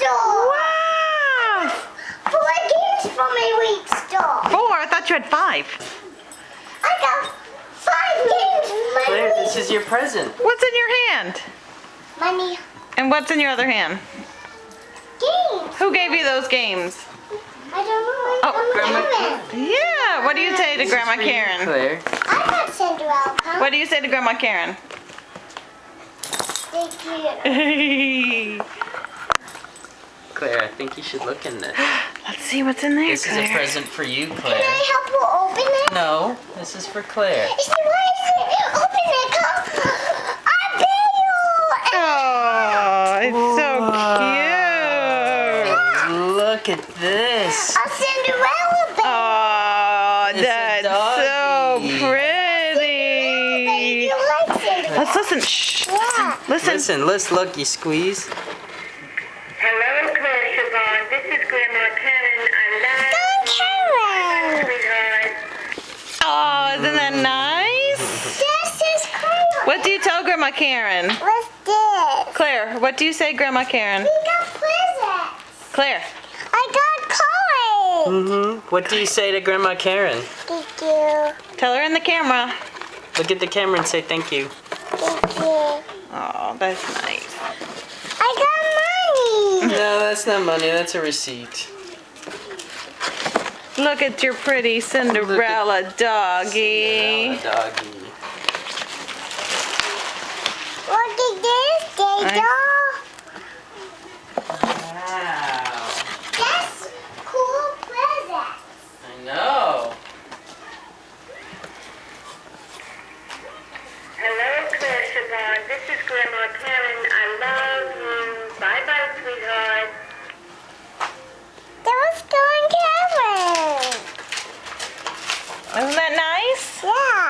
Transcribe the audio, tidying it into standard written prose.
store. Wow! 4 games for my week store. 4? I thought you had 5. I got 5 games for my Claire, week. this is your present. What's in your hand? Money. And what's in your other hand? Games. Who gave you those games? I don't know. Oh, Grandma Karen. Yeah, what do you say to Grandma For you, Karen? Claire. I got Cinderella. Huh? What do you say to Grandma Karen? Thank you. Claire, I think you should look in this. Let's see what's in there, This is a Claire. present for you, Can Claire. I help you open it? No, this is for Claire. Is it what is it? Open it. Come. A bagel. Oh, it's so cute. Look at this. A Cinderella bagel. Oh, It's a that's so doggy. pretty. You like Cinderella? Let's listen. Shh. Yeah. Listen. Listen, look, you squeeze. Hello, Claire Siobhan. This is Grandma Karen. Karen. Sweetheart. Oh, isn't that nice? This is Karen. What do you tell Grandma Karen? What's this? Claire, what do you say, Grandma Karen? We got presents. Claire. I got coins. Mm-hmm. What do you say to Grandma Karen? Thank you. Tell her in the camera. Look at the camera and say thank you. Thank you. Oh, that's nice. I got money. No, that's not money. That's a receipt. Look at your pretty Cinderella doggy. Doggy. Look at this, Dado. Wow. That's cool presents. I know. Hello, Claire Siobhan. This is Grandma Karen. I love you. Bye-bye, sweetheart. That was going Karen. Isn't that nice? Yeah.